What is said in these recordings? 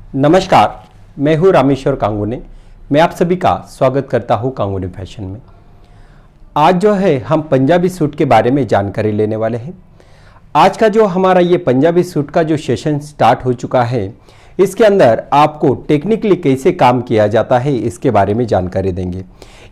नमस्कार, मैं हूँ रामेश्वर कांगुने। मैं आप सभी का स्वागत करता हूँ कांगुने फैशन में। आज जो है हम पंजाबी सूट के बारे में जानकारी लेने वाले हैं। आज का जो हमारा ये पंजाबी सूट का जो सेशन स्टार्ट हो चुका है, इसके अंदर आपको टेक्निकली कैसे काम किया जाता है इसके बारे में जानकारी देंगे।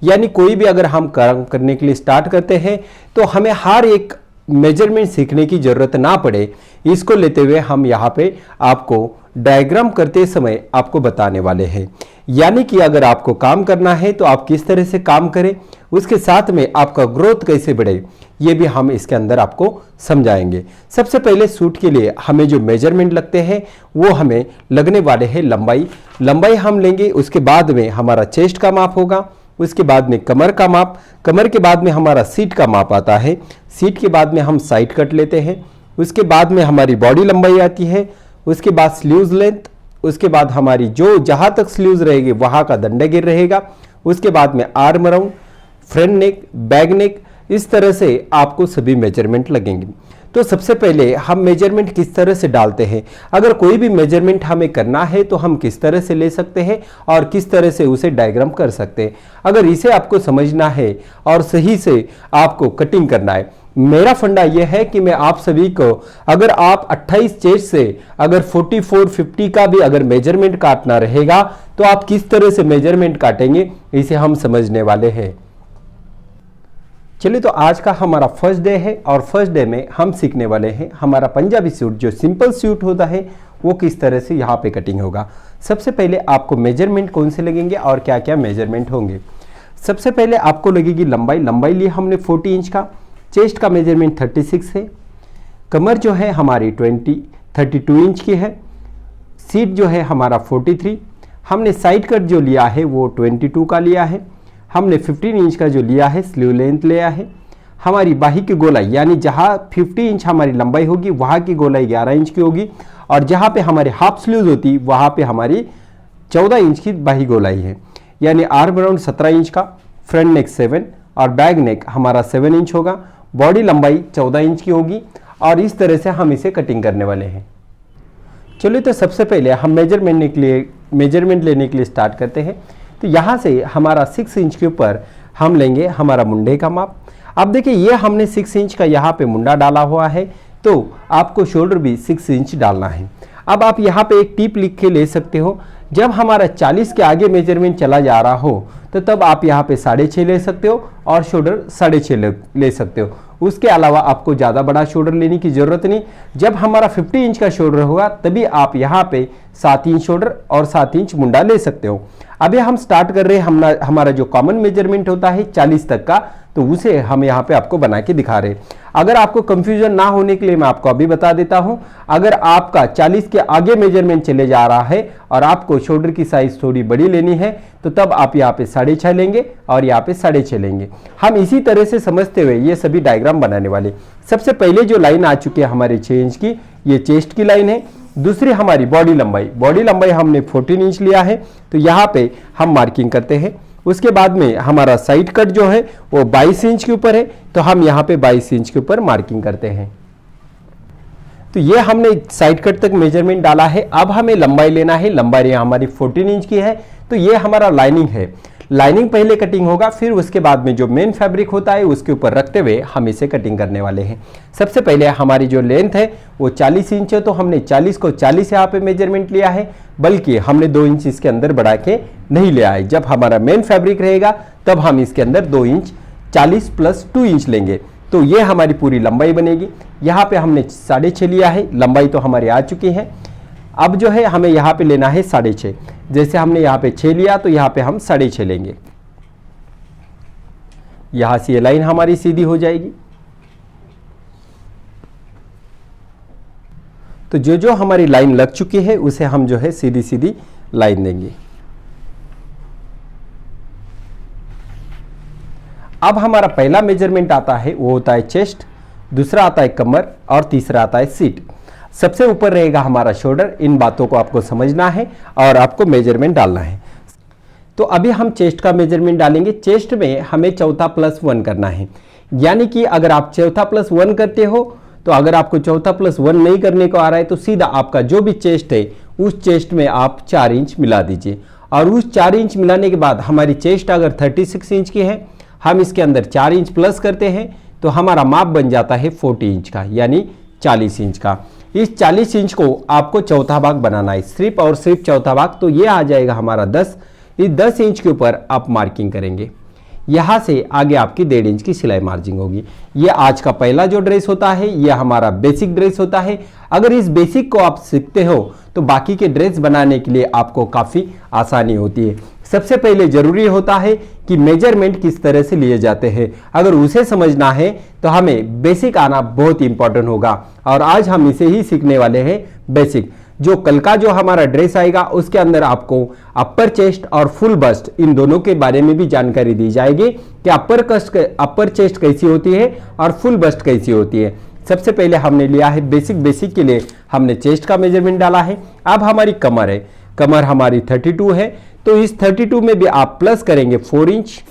यानी कोई भी अगर हम काम करने के लिए स्टार्ट करते हैं तो हमें हर एक मेजरमेंट सीखने की ज़रूरत ना पड़े, इसको लेते हुए हम यहाँ पे आपको डायग्राम करते समय आपको बताने वाले हैं। यानी कि अगर आपको काम करना है तो आप किस तरह से काम करें, उसके साथ में आपका ग्रोथ कैसे बढ़े, ये भी हम इसके अंदर आपको समझाएंगे। सबसे पहले सूट के लिए हमें जो मेजरमेंट लगते हैं वो हमें लगने वाले हैं लंबाई हम लेंगे। उसके बाद में हमारा चेस्ट का माप होगा, उसके बाद में कमर का माप, कमर के बाद में हमारा सीट का माप आता है, सीट के बाद में हम साइड कट लेते हैं, उसके बाद में हमारी बॉडी लंबाई आती है, उसके बाद स्लीव्स लेंथ, उसके बाद हमारी जो जहाँ तक स्लीव्स रहेगी वहाँ का दंडागिर रहेगा, उसके बाद में आर्म राउंड, फ्रंट नेक, बैक नेक, इस तरह से आपको सभी मेजरमेंट लगेंगे। तो सबसे पहले हम मेजरमेंट किस तरह से डालते हैं, अगर कोई भी मेजरमेंट हमें करना है तो हम किस तरह से ले सकते हैं और किस तरह से उसे डायग्राम कर सकते हैं, अगर इसे आपको समझना है और सही से आपको कटिंग करना है। मेरा फंडा यह है कि मैं आप सभी को, अगर आप 28 चेस्ट से अगर 44-50 का भी अगर मेजरमेंट काटना रहेगा तो आप किस तरह से मेजरमेंट काटेंगे इसे हम समझने वाले हैं। चलिए, तो आज का हमारा फर्स्ट डे है और फर्स्ट डे में हम सीखने वाले हैं हमारा पंजाबी सूट जो सिंपल सूट होता है वो किस तरह से यहाँ पे कटिंग होगा। सबसे पहले आपको मेजरमेंट कौन से लगेंगे और क्या क्या मेजरमेंट होंगे। सबसे पहले आपको लगेगी लंबाई लिए हमने 40 इंच का, चेस्ट का मेजरमेंट 36 है, कमर जो है हमारी 32 इंच की है, सीट जो है हमारा 43, हमने साइड कट जो लिया है वो 22 का लिया है, हमने 15 इंच का जो लिया है स्लीव लेंथ लिया है, हमारी बाही की गोलाई यानी जहाँ 50 इंच हमारी लंबाई होगी वहाँ की गोलाई 11 इंच की होगी, और जहाँ पे हमारी हाफ स्लीव होती वहाँ पे हमारी 14 इंच की बाही गोलाई है। यानी आर्म राउंड 17 इंच का, फ्रंट नेक 7 और बैक नेक हमारा 7 इंच होगा, बॉडी लंबाई 14 इंच की होगी, और इस तरह से हम इसे कटिंग करने वाले हैं। चलिए, तो सबसे पहले हम मेजरमेंट लेने के लिए स्टार्ट करते हैं। तो यहाँ से हमारा 6 इंच के ऊपर हम लेंगे हमारा मुंडे का माप। अब देखिए, ये हमने 6 इंच का यहाँ पे मुंडा डाला हुआ है, तो आपको शोल्डर भी 6 इंच डालना है। अब आप यहाँ पे एक टिप लिख के ले सकते हो, जब हमारा 40 के आगे मेजरमेंट चला जा रहा हो तो तब आप यहाँ पे 6.5 ले सकते हो और शोल्डर 6.5 ले सकते हो। उसके अलावा आपको ज़्यादा बड़ा शोल्डर लेने की ज़रूरत नहीं। जब हमारा 50 इंच का शोल्डर होगा तभी आप यहाँ पे 7 इंच शोल्डर और 7 इंच मुंडा ले सकते हो। अभी हम स्टार्ट कर रहे हैं, हमारा जो कॉमन मेजरमेंट होता है 40 तक का, तो उसे हम यहाँ पे आपको बना के दिखा रहे हैं। अगर आपको कंफ्यूजन ना होने के लिए मैं आपको अभी बता देता हूँ, अगर आपका 40 के आगे मेजरमेंट चले जा रहा है और आपको शोल्डर की साइज थोड़ी बड़ी लेनी है तो तब आप यहाँ पे 6.5 लेंगे और यहाँ पे 6.5 लेंगे। हम इसी तरह से समझते हुए ये सभी डायग्राम बनाने वाले। सबसे पहले जो लाइन आ चुकी है हमारे 6 इंच की, ये चेस्ट की लाइन है। दूसरी हमारी बॉडी लंबाई हमने 14 इंच लिया है, तो यहाँ पे हम मार्किंग करते हैं। उसके बाद में हमारा साइड कट जो है वो 22 इंच के ऊपर है, तो हम यहाँ पे 22 इंच के ऊपर मार्किंग करते हैं। तो ये हमने साइड कट तक मेजरमेंट डाला है। अब हमें लंबाई लेना है, लंबाई हमारी 14 इंच की है, तो ये हमारा लाइनिंग है। लाइनिंग पहले कटिंग होगा, फिर उसके बाद में जो मेन फैब्रिक होता है उसके ऊपर रखते हुए हम इसे कटिंग करने वाले हैं। सबसे पहले हमारी जो लेंथ है वो 40 इंच है, तो हमने 40 को 40 यहाँ पे मेजरमेंट लिया है, बल्कि हमने 2 इंच इसके अंदर बढ़ा के नहीं लिया है। जब हमारा मेन फैब्रिक रहेगा तब हम इसके अंदर 2 इंच 40 प्लस 2 इंच लेंगे, तो ये हमारी पूरी लंबाई बनेगी। यहाँ पे हमने 6.5 लिया है, लंबाई तो हमारी आ चुकी है। अब जो है हमें यहाँ पे लेना है 6.5। जैसे हमने यहाँ पे 6 लिया तो यहाँ पे हम 6.5 लेंगे। यहाँ से ये लाइन हमारी सीधी हो जाएगी। तो जो जो हमारी लाइन लग चुकी है उसे हम जो है सीधी सीधी लाइन देंगे। अब हमारा पहला मेजरमेंट आता है वो होता है चेस्ट, दूसरा आता है कमर और तीसरा आता है सीट। सबसे ऊपर रहेगा हमारा शोल्डर। इन बातों को आपको समझना है और आपको मेजरमेंट डालना है। तो अभी हम चेस्ट का मेजरमेंट डालेंगे। चेस्ट में हमें 4+1 करना है, यानी कि अगर आप 4+1 करते हो तो अगर आपको 4+1 नहीं करने को आ रहा है तो सीधा आपका जो भी चेस्ट है उस चेस्ट में आप 4 इंच मिला दीजिए। और उस 4 इंच मिलाने के बाद हमारी चेस्ट अगर 36 इंच की है, हम इसके अंदर 4 इंच प्लस करते हैं तो हमारा माप बन जाता है 40 इंच का, यानी 40 इंच का। इस 40 इंच को आपको चौथा भाग बनाना है, सिर्फ और सिर्फ चौथा भाग, तो ये आ जाएगा हमारा 10। इस 10 इंच के ऊपर आप मार्किंग करेंगे। यहाँ से आगे आपकी 1.5 इंच की सिलाई मार्जिंग होगी। ये आज का पहला जो ड्रेस होता है ये हमारा बेसिक ड्रेस होता है। अगर इस बेसिक को आप सीखते हो तो बाकी के ड्रेस बनाने के लिए आपको काफ़ी आसानी होती है। सबसे पहले जरूरी होता है कि मेजरमेंट किस तरह से लिए जाते हैं, अगर उसे समझना है तो हमें बेसिक आना बहुत इंपॉर्टेंट होगा। और आज हम इसे ही सीखने वाले हैं, बेसिक। जो कल का जो हमारा ड्रेस आएगा उसके अंदर आपको अपर चेस्ट और फुल बस्ट इन दोनों के बारे में भी जानकारी दी जाएगी कि अपर चेस्ट कैसी होती है और फुल बस्ट कैसी होती है। सबसे पहले हमने लिया है बेसिक के लिए हमने चेस्ट का मेजरमेंट डाला है। अब हमारी कमर है, कमर हमारी 32 है, तो इस 32 में भी आप प्लस करेंगे 4 इंच,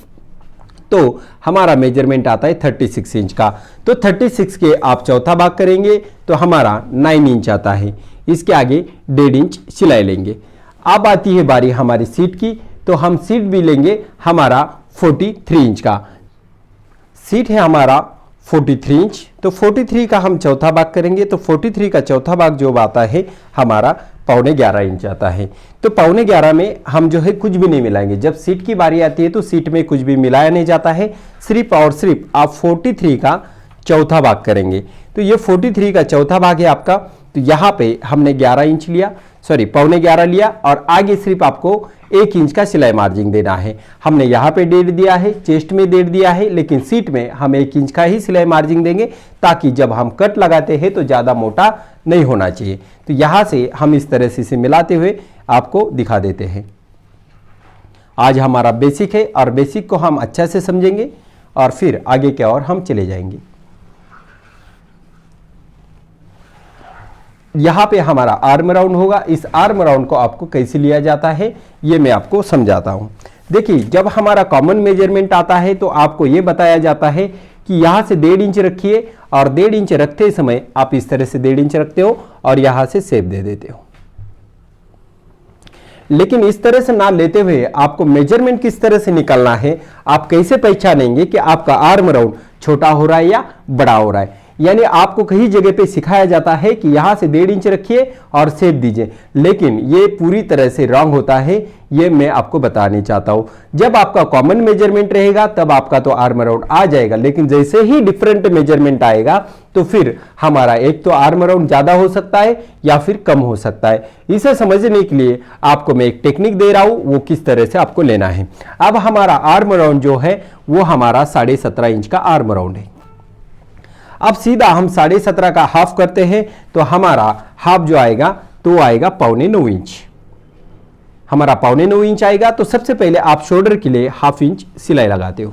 तो हमारा मेजरमेंट आता है 36 इंच का। तो 36 के आप चौथा भाग करेंगे तो हमारा 9 इंच आता है। इसके आगे 1.5 इंच सिलाई लेंगे। अब आती है बारी हमारी सीट की, तो हम सीट भी लेंगे हमारा 43 इंच का। सीट है हमारा 43 इंच, तो 43 का हम चौथा भाग करेंगे, तो 43 का चौथा भाग जो आता है हमारा 11.25 इंच आता है। तो 11.25 में हम जो है कुछ भी नहीं मिलाएंगे। जब सीट की बारी आती है तो सीट में कुछ भी मिलाया नहीं जाता है, सिर्फ और सिर्फ आप 43 का चौथा भाग करेंगे। तो ये 43 का चौथा भाग है आपका। तो यहाँ पे हमने 11 इंच लिया, सॉरी 11.25 लिया, और आगे सिर्फ आपको 1 इंच का सिलाई मार्जिन देना है। हमने यहाँ पे 1.5 दिया है, चेस्ट में 1.5 दिया है, लेकिन सीट में हम 1 इंच का ही सिलाई मार्जिन देंगे ताकि जब हम कट लगाते हैं तो ज़्यादा मोटा नहीं होना चाहिए। तो यहाँ से हम इस तरह से इसे मिलाते हुए आपको दिखा देते हैं। आज हमारा बेसिक है और बेसिक को हम अच्छा से समझेंगे और फिर आगे की ओर हम चले जाएंगे। यहाँ पे हमारा आर्म राउंड होगा। इस आर्म राउंड को आपको कैसे लिया जाता है ये मैं आपको समझाता हूँ। देखिए, जब हमारा कॉमन मेजरमेंट आता है तो आपको ये बताया जाता है कि यहाँ से 1.5 इंच रखिए, और 1.5 इंच रखते समय आप इस तरह से 1.5 इंच रखते हो और यहाँ से शेप दे देते हो। लेकिन इस तरह से ना लेते हुए आपको मेजरमेंट किस तरह से निकालना है, आप कैसे पहचानेंगे कि आपका आर्म राउंड छोटा हो रहा है या बड़ा हो रहा है। यानी आपको कई जगह पे सिखाया जाता है कि यहां से 1.5 इंच रखिए और शेप दीजिए, लेकिन ये पूरी तरह से रॉन्ग होता है। ये मैं आपको बताना चाहता हूं। जब आपका कॉमन मेजरमेंट रहेगा तब आपका तो आर्म राउंड आ जाएगा, लेकिन जैसे ही डिफरेंट मेजरमेंट आएगा तो फिर हमारा एक तो आर्म राउंड ज्यादा हो सकता है या फिर कम हो सकता है। इसे समझने के लिए आपको मैं एक टेक्निक दे रहा हूं, वो किस तरह से आपको लेना है। अब हमारा आर्म राउंड जो है वो हमारा 17.5 इंच का आर्म राउंड है। अब सीधा हम 17.5 का हाफ करते हैं तो हमारा हाफ जो आएगा तो आएगा 8.25 इंच। हमारा 8.25 इंच आएगा। तो सबसे पहले आप शोल्डर के लिए 1/2 इंच सिलाई लगाते हो।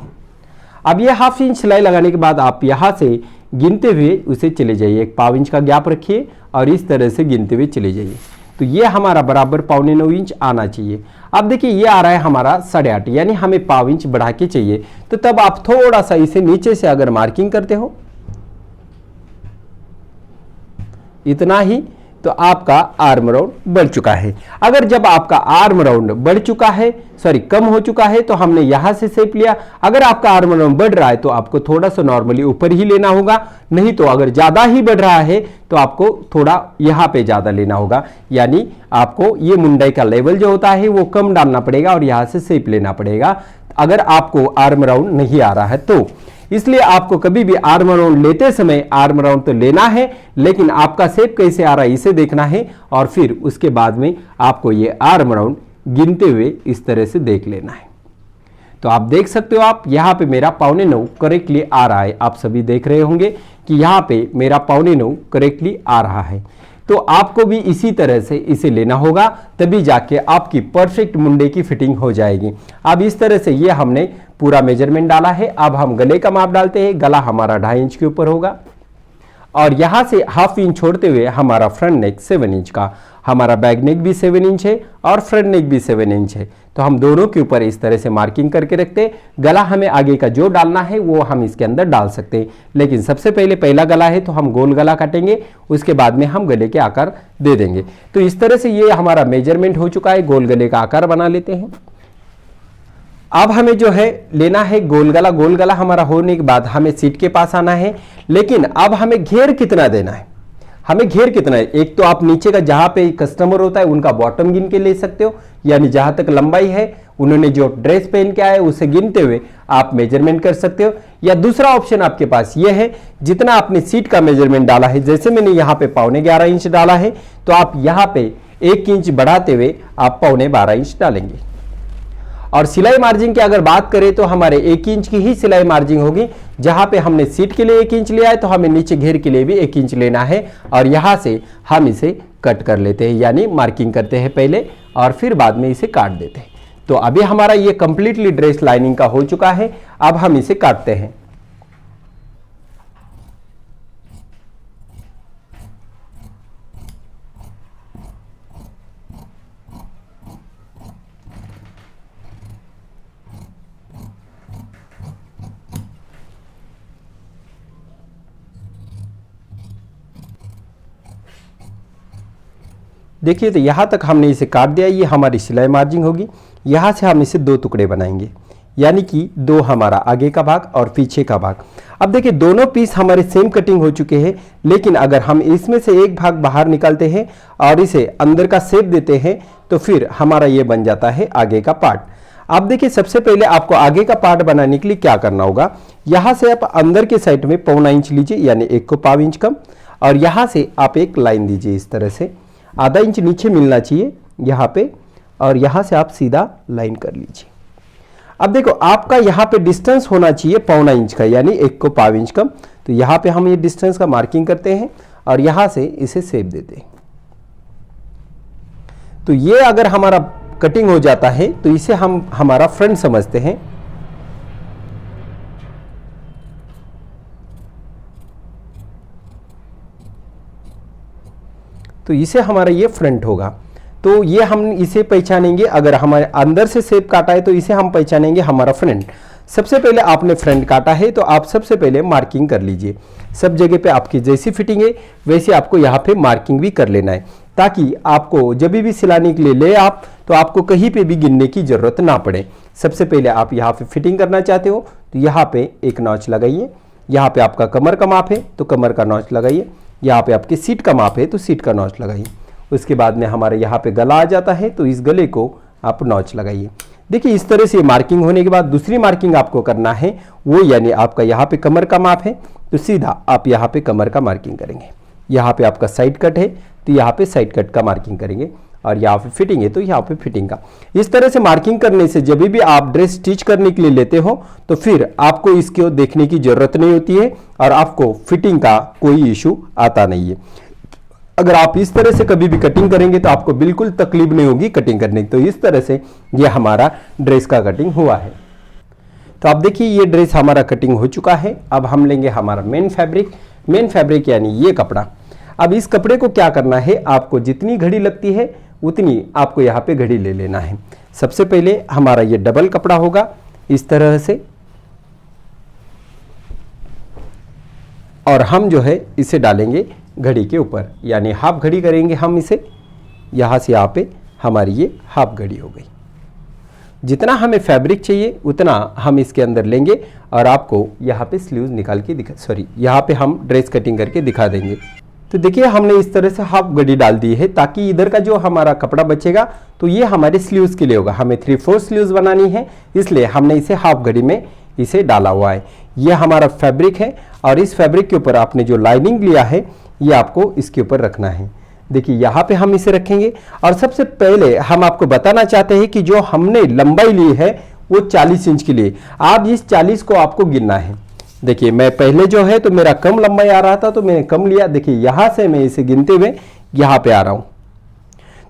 अब ये 1/2 इंच सिलाई लगाने के बाद आप यहां से गिनते हुए उसे चले जाइए, 1 पाव इंच का गैप रखिए और इस तरह से गिनते हुए चले जाइए। तो ये हमारा बराबर 8.25 इंच आना चाहिए। अब देखिए ये आ रहा है हमारा 8.5, यानी हमें पाव इंच बढ़ा के चाहिए। तो तब आप थोड़ा सा इसे नीचे से अगर मार्किंग करते हो इतना ही, तो आपका आर्म राउंड बढ़ चुका है। अगर जब आपका आर्म राउंड बढ़ चुका है, सॉरी कम हो चुका है, तो हमने यहां से शेप लिया। अगर आपका आर्म राउंड बढ़ रहा है तो आपको थोड़ा सा नॉर्मली ऊपर ही लेना होगा, नहीं तो अगर ज्यादा ही बढ़ रहा है तो आपको थोड़ा यहां पे ज्यादा लेना होगा। यानी आपको ये मुंडाई का लेवल जो होता है वो कम डालना पड़ेगा और यहां से शेप लेना पड़ेगा अगर आपको आर्म राउंड नहीं आ रहा है तो। इसलिए आपको कभी भी आर्म राउंड लेते समय आर्म राउंड तो लेना है, लेकिन आपका शेप कैसे आ रहा है इसे देखना है, और फिर उसके बाद में आपको ये आर्म राउंड गिनते हुए इस तरह से देख लेना है। तो आप देख सकते हो, आप यहाँ पे मेरा 8.25 करेक्टली आ रहा है। आप सभी देख रहे होंगे कि यहाँ पे मेरा 8.25 करेक्टली आ रहा है। तो आपको भी इसी तरह से इसे लेना होगा, तभी जाके आपकी परफेक्ट मुंडे की फिटिंग हो जाएगी। अब इस तरह से ये हमने पूरा मेजरमेंट डाला है। अब हम गले का माप डालते हैं। गला हमारा 2.5 इंच के ऊपर होगा और यहां से 1/2 इंच छोड़ते हुए हमारा फ्रंट नेक 7 इंच का, हमारा बैक नेक भी 7 इंच है और फ्रंट नेक भी 7 इंच है। तो हम दोनों के ऊपर इस तरह से मार्किंग करके रखते हैं। गला हमें आगे का जो डालना है वो हम इसके अंदर डाल सकते हैं, लेकिन सबसे पहले पहला गला है तो हम गोल गला काटेंगे, उसके बाद में हम गले के आकार दे देंगे। तो इस तरह से ये हमारा मेजरमेंट हो चुका है, गोल गले का आकार बना लेते हैं। अब हमें जो है लेना है गोल गला। गोल गला हमारा होने के बाद हमें सीट के पास आना है, लेकिन अब हमें घेर कितना देना है, हमें घेर कितना है। एक तो आप नीचे का जहां पे कस्टमर होता है उनका बॉटम गिन के ले सकते हो, यानी जहां तक लंबाई है उन्होंने जो ड्रेस पहन के आए उसे गिनते हुए आप मेजरमेंट कर सकते हो। या दूसरा ऑप्शन आपके पास ये है, जितना आपने सीट का मेजरमेंट डाला है, जैसे मैंने यहाँ पे 11.25 इंच डाला है, तो आप यहाँ पे 1 इंच बढ़ाते हुए आप 12.25 इंच डालेंगे। और सिलाई मार्जिन की अगर बात करें तो हमारे 1 इंच की ही सिलाई मार्जिन होगी। जहां पे हमने सीट के लिए 1 इंच लिया है तो हमें नीचे घेर के लिए भी 1 इंच लेना है, और यहां से हम इसे कट कर लेते हैं, यानी मार्किंग करते हैं पहले और फिर बाद में इसे काट देते हैं। तो अभी हमारा ये कंप्लीटली ड्रेस लाइनिंग का हो चुका है। अब हम इसे काटते हैं। देखिए, तो यहाँ तक हमने इसे काट दिया। ये हमारी सिलाई मार्जिन होगी। यहाँ से हम इसे 2 टुकड़े बनाएंगे, यानी कि 2 हमारा आगे का भाग और पीछे का भाग। अब देखिए, दोनों पीस हमारे सेम कटिंग हो चुके हैं, लेकिन अगर हम इसमें से एक भाग बाहर निकालते हैं और इसे अंदर का शेप देते हैं तो फिर हमारा ये बन जाता है आगे का पार्ट। अब देखिए, सबसे पहले आपको आगे का पार्ट बनाने के लिए क्या करना होगा, यहाँ से आप अंदर के साइड में 1.25 इंच लीजिए, यानी 1 को 1.25 इंच कम, और यहाँ से आप एक लाइन दीजिए इस तरह से, आधा इंच नीचे मिलना चाहिए यहाँ पे, और यहाँ से आप सीधा लाइन कर लीजिए। अब देखो, आपका यहाँ पे डिस्टेंस होना चाहिए 1.25 इंच का, यानी 1 को 1.25 इंच कम। तो यहाँ पे हम ये डिस्टेंस का मार्किंग करते हैं और यहाँ से इसे शेप देते हैं। तो ये अगर हमारा कटिंग हो जाता है तो इसे हम हमारा फ्रंट समझते हैं। तो इसे हमारा ये फ्रंट होगा। तो ये हम इसे पहचानेंगे, अगर हमारे अंदर से शेप काटा है तो इसे हम पहचानेंगे हमारा फ्रंट। सबसे पहले आपने फ्रंट काटा है तो आप सबसे पहले मार्किंग कर लीजिए। सब जगह पे आपकी जैसी फिटिंग है वैसे आपको यहाँ पे मार्किंग भी कर लेना है, ताकि आपको जब भी सिलाने के लिए ले आप तो आपको कहीं पे भी गिनने की जरूरत ना पड़े। सबसे पहले आप यहाँ पे फिटिंग करना चाहते हो तो यहाँ पे एक नॉच लगाइए। यहाँ पे आपका कमर का माप है तो कमर का नॉच लगाइए। यहाँ पे आपकी सीट का माप है तो सीट का नॉच लगाइए। उसके बाद में हमारे यहाँ पे गला आ जाता है तो इस गले को आप नॉच लगाइए। देखिए, इस तरह से मार्किंग होने के बाद दूसरी मार्किंग आपको करना है वो, यानी आपका यहाँ पे कमर का माप है तो सीधा आप यहाँ पे कमर का मार्किंग करेंगे। यहाँ पे आपका साइड कट है तो यहाँ पे साइड कट का मार्किंग करेंगे, और यहाँ पे फिटिंग है तो यहाँ पे फिटिंग का। इस तरह से मार्किंग करने से जब भी आप ड्रेस स्टिच करने के लिए लेते हो तो फिर आपको इसको देखने की जरूरत नहीं होती है और आपको फिटिंग का कोई इशू आता नहीं है। अगर आप इस तरह से कभी भी कटिंग करेंगे तो आपको बिल्कुल तकलीफ नहीं होगी कटिंग करने की। तो इस तरह से ये हमारा ड्रेस का कटिंग हुआ है। तो आप देखिए, ये ड्रेस हमारा कटिंग हो चुका है। अब हम लेंगे हमारा मेन फैब्रिक यानी ये कपड़ा। अब इस कपड़े को क्या करना है, आपको जितनी घड़ी लगती है उतनी आपको यहाँ पे घड़ी ले लेना है। सबसे पहले हमारा ये डबल कपड़ा होगा इस तरह से, और हम जो है इसे डालेंगे घड़ी के ऊपर, यानी हाफ घड़ी करेंगे हम इसे। यहाँ से यहाँ पे हमारी ये हाफ घड़ी हो गई। जितना हमें फैब्रिक चाहिए उतना हम इसके अंदर लेंगे और आपको यहाँ पे स्लीव्स निकाल के यहाँ पे हम ड्रेस कटिंग करके दिखा देंगे। तो देखिए, हमने इस तरह से हाफ घड़ी डाल दी है ताकि इधर का जो हमारा कपड़ा बचेगा तो ये हमारे स्लीव्स के लिए होगा। हमें 3/4 स्लीव्स बनानी है, इसलिए हमने इसे हाफ घड़ी में इसे डाला हुआ है। ये हमारा फैब्रिक है और इस फैब्रिक के ऊपर आपने जो लाइनिंग लिया है ये आपको इसके ऊपर रखना है। देखिए, यहाँ पे हम इसे रखेंगे और सबसे पहले हम आपको बताना चाहते हैं कि जो हमने लंबाई ली है वो 40 इंच के लिए। आप इस 40 को आपको गिनना है। देखिए, मैं पहले जो है तो मेरा कम लंबाई आ रहा था तो मैंने कम लिया। देखिए, यहाँ से मैं इसे गिनते हुए यहाँ पे आ रहा हूँ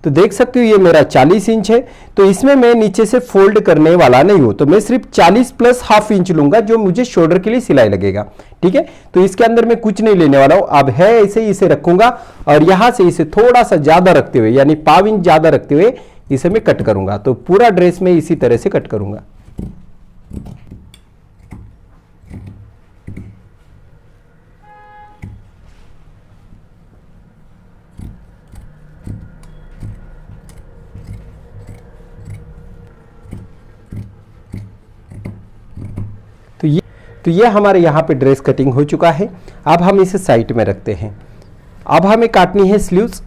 तो देख सकते हो ये मेरा 40 इंच है। तो इसमें मैं नीचे से फोल्ड करने वाला नहीं हूं, तो मैं सिर्फ 40 प्लस हाफ इंच लूंगा जो मुझे शोल्डर के लिए सिलाई लगेगा। ठीक है, तो इसके अंदर मैं कुछ नहीं लेने वाला हूं। अब है ऐसे ही इसे रखूंगा और यहां से इसे थोड़ा सा ज्यादा रखते हुए, यानी 1/2 इंच ज्यादा रखते हुए इसे मैं कट करूंगा। तो पूरा ड्रेस में इसी तरह से कट करूंगा। तो ये हमारे यहाँ पे ड्रेस कटिंग हो चुका है। अब हम इसे साइड में रखते हैं। अब हमें काटनी है स्लीव्स।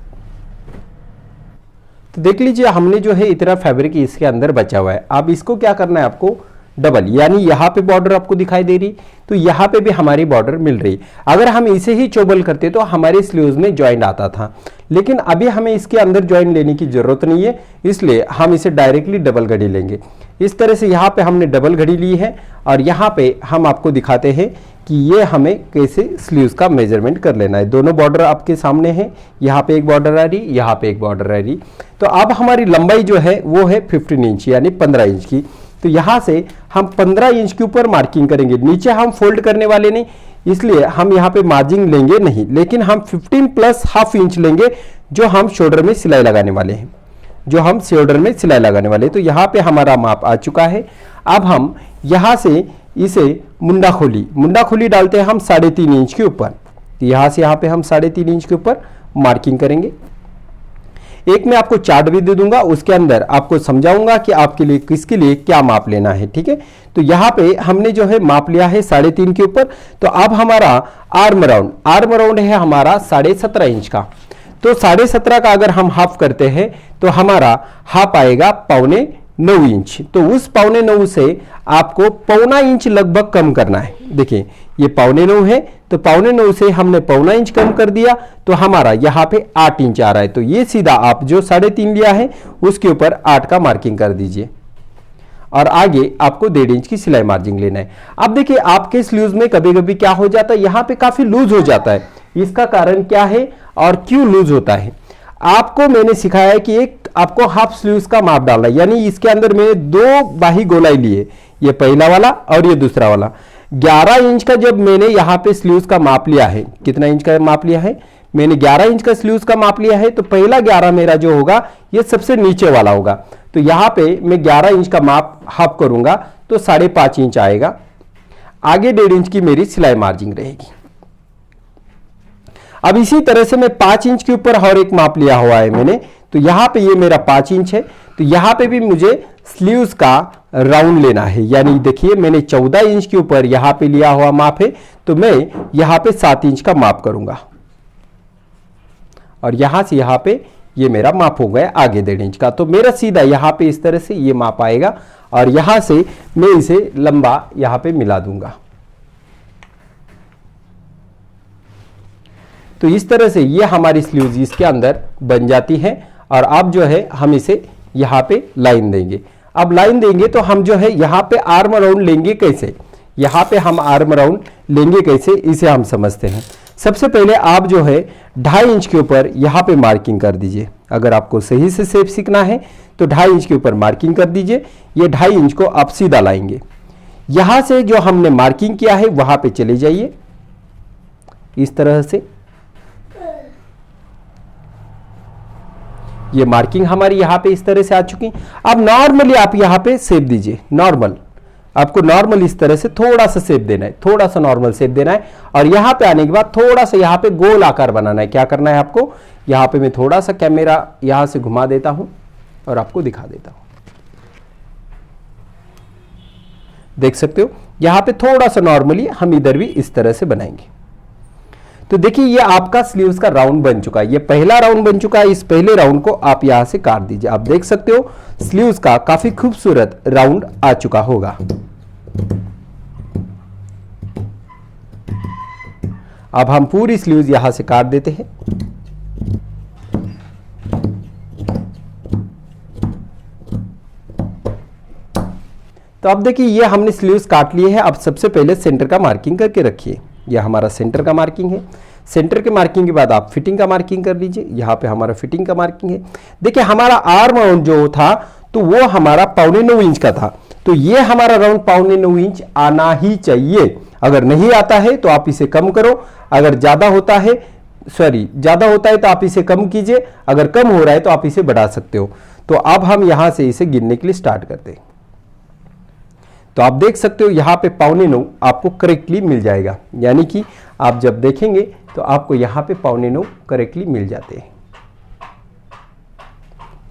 तो देख लीजिए हमने जो है इतना फैब्रिक इसके अंदर बचा हुआ है। अब इसको क्या करना है आपको, डबल, यानी यहाँ पे बॉर्डर आपको दिखाई दे रही, तो यहाँ पे भी हमारी बॉर्डर मिल रही। अगर हम इसे ही चौबल करते तो हमारे स्लीव्स में ज्वाइंट आता था, लेकिन अभी हमें इसके अंदर ज्वाइंट लेने की जरूरत नहीं है, इसलिए हम इसे डायरेक्टली डबल घड़ी लेंगे। इस तरह से यहाँ पे हमने डबल घड़ी ली है और यहाँ पे हम आपको दिखाते हैं कि ये हमें कैसे स्लीव्स का मेजरमेंट कर लेना है। दोनों बॉर्डर आपके सामने हैं, यहाँ पे एक बॉर्डर आ रही, यहाँ पे एक बॉर्डर आ रही। तो अब हमारी लंबाई जो है वो है 15 इंच यानी 15 इंच की। तो यहाँ से हम 15 इंच के ऊपर मार्किंग करेंगे। नीचे हम फोल्ड करने वाले नहीं, इसलिए हम यहाँ पे मार्जिंग लेंगे नहीं, लेकिन हम 15 प्लस हाफ इंच लेंगे जो हम शोल्डर में सिलाई लगाने वाले हैं, तो यहाँ पे हमारा माप आ चुका है। अब हम यहाँ से इसे मुंडा खोली डालते हैं हम 3.5 इंच के ऊपर। यहाँ से यहाँ पे हम 3.5 इंच के ऊपर मार्किंग करेंगे। एक मैं आपको चार्ट भी दे दूंगा, उसके अंदर आपको समझाऊंगा कि आपके लिए किसके लिए क्या माप लेना है, ठीक है। तो यहाँ पे हमने जो है माप लिया है 3.5 के ऊपर। तो अब हमारा आर्म राउंड है हमारा 17.5 इंच का। तो 17.5 का अगर हम हाफ करते हैं तो हमारा हाफ आएगा 9.25 इंच। तो उस 9.25 से आपको 1.25 इंच लगभग कम करना है। देखिए ये 9.25 है, तो 9.25 से हमने 1.25 इंच कम कर दिया, तो हमारा यहाँ पे 8 इंच आ रहा है। तो ये सीधा आप जो 3.5 लिया है उसके ऊपर 8 का मार्किंग कर दीजिए और आगे आपको 1.5 इंच की सिलाई मार्जिन लेना है। अब देखिए आपके स्लीव्स में कभी कभी क्या हो जाता है, यहाँ पे काफी लूज हो जाता है। इसका कारण क्या है और क्यों लूज होता है, आपको मैंने सिखाया है कि एक आपको हाफ स्लीव्स का माप डालना है। यानी इसके अंदर मैंने 2 बाही गोलाई लिए, ये पहला वाला और ये दूसरा वाला। 11 इंच का जब मैंने यहाँ पे स्लीव्स का माप लिया है, कितना इंच का माप लिया है मैंने, 11 इंच का स्लीव्स का माप लिया है। तो पहला 11 मेरा जो होगा ये सबसे नीचे वाला होगा। तो यहाँ पे मैं 11 इंच का माप हाफ करूंगा तो 5.5 इंच आएगा। आगे 1.5 इंच की मेरी सिलाई मार्जिन रहेगी। अब इसी तरह से मैं 5 इंच के ऊपर और एक माप लिया हुआ है मैंने, तो यहां पे ये मेरा 5 इंच है। तो यहां पे भी मुझे स्लीव्स का राउंड लेना है। यानी देखिए मैंने 14 इंच के ऊपर यहां पे लिया हुआ माप है, तो मैं यहां पे 7 इंच का माप करूंगा और यहां से यहां पे ये मेरा माप हो गया आगे 1.5 इंच का। तो मेरा सीधा यहां पे इस तरह से ये माप आएगा और यहां से मैं इसे लंबा यहां पे मिला दूंगा। तो इस तरह से ये हमारी स्लीव्स इसके अंदर बन जाती है और अब जो है हम इसे यहाँ पे लाइन देंगे। अब लाइन देंगे तो हम जो है यहाँ पे आर्म राउंड लेंगे कैसे, यहाँ पे हम आर्म राउंड लेंगे कैसे, इसे हम समझते हैं। सबसे पहले आप जो है 2.5 इंच के ऊपर यहाँ पे मार्किंग कर दीजिए। अगर आपको सही से शेप सीखना है तो 2.5 इंच के ऊपर मार्किंग कर दीजिए। ये 2.5 इंच को आप सीधा लाएंगे। यहाँ से जो हमने मार्किंग किया है वहाँ पे चले जाइए इस तरह से। ये मार्किंग हमारी यहाँ पे इस तरह से आ चुकी। अब नॉर्मली आप यहाँ पे शेप दीजिए, नॉर्मल, आपको नॉर्मल इस तरह से थोड़ा सा शेप देना है, थोड़ा सा नॉर्मल शेप देना है और यहाँ पे आने के बाद थोड़ा सा यहाँ पे गोल आकार बनाना है। क्या करना है आपको, यहाँ पे मैं थोड़ा सा कैमरा यहाँ से घुमा देता हूँ और आपको दिखा देता हूँ। देख सकते हो यहाँ पे थोड़ा सा नॉर्मली हम इधर भी इस तरह से बनाएंगे। तो देखिए ये आपका स्लीव्स का राउंड बन चुका है, ये पहला राउंड बन चुका है। इस पहले राउंड को आप यहां से काट दीजिए। आप देख सकते हो स्लीव्स का काफी खूबसूरत राउंड आ चुका होगा। अब हम पूरी स्लीव्स यहां से काट देते हैं। तो अब देखिए ये हमने स्लीव्स काट लिए हैं। अब सबसे पहले सेंटर का मार्किंग करके रखिए। यह हमारा सेंटर का मार्किंग है। सेंटर के मार्किंग के बाद आप फिटिंग का मार्किंग कर लीजिए। यहाँ पे हमारा फिटिंग का मार्किंग है। देखिए हमारा आर्म राउंड जो था तो वो हमारा 9.25 इंच का था, तो ये हमारा राउंड 9.25 इंच आना ही चाहिए। अगर नहीं आता है तो आप इसे कम करो, अगर ज्यादा होता है तो आप इसे कम कीजिए, अगर कम हो रहा है तो आप इसे बढ़ा सकते हो। तो अब हम यहां से इसे गिनने के लिए स्टार्ट करते हैं। तो आप देख सकते हो यहां पे 8:45 आपको करेक्टली मिल जाएगा, यानी कि आप जब देखेंगे तो आपको यहां पे 8:45 करेक्टली मिल जाते हैं।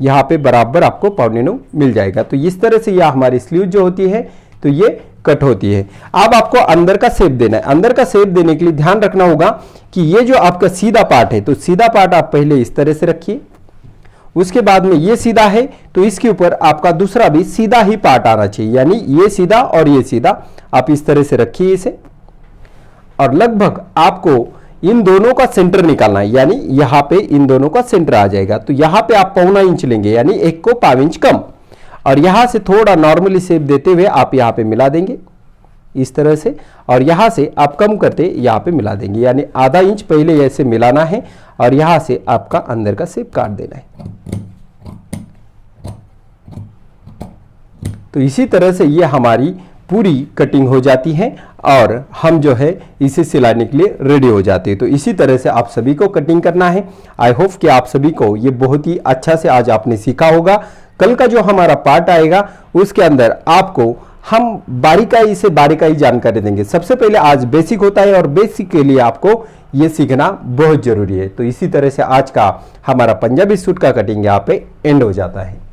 यहां पे बराबर आपको 8:45 मिल जाएगा। तो इस तरह से यह हमारी स्लीव जो होती है तो ये कट होती है। अब आपको अंदर का शेप देना है। अंदर का शेप देने के लिए ध्यान रखना होगा कि ये जो आपका सीधा पार्ट है, तो सीधा पार्ट आप पहले इस तरह से रखिए, उसके बाद में ये सीधा है तो इसके ऊपर आपका दूसरा भी सीधा ही पार्ट आना चाहिए, यानी ये सीधा और ये सीधा आप इस तरह से रखिए इसे, और लगभग आपको इन दोनों का सेंटर निकालना है, यानी यहां पे इन दोनों का सेंटर आ जाएगा। तो यहां पे आप 1.25 इंच लेंगे, यानी 1 को 1.5 इंच कम, और यहां से थोड़ा नॉर्मली शेप देते हुए आप यहां पे मिला देंगे इस तरह से, और यहां से आप कम करते यहां पे मिला देंगे, यानी आधा इंच पहले ऐसे मिलाना है और यहां से आपका अंदर का शेप काट देना है। तो इसी तरह से ये हमारी पूरी कटिंग हो जाती है और हम जो है इसे सिलाने के लिए रेडी हो जाते हैं। तो इसी तरह से आप सभी को कटिंग करना है। आई होप कि आप सभी को ये बहुत ही अच्छा से आज आपने सीखा होगा। कल का जो हमारा पार्ट आएगा उसके अंदर आपको हम बारीकाई से बारीकाई जानकारी देंगे। सबसे पहले आज बेसिक होता है और बेसिक के लिए आपको ये सीखना बहुत जरूरी है। तो इसी तरह से आज का हमारा पंजाबी सूट का कटिंग यहाँ पे एंड हो जाता है।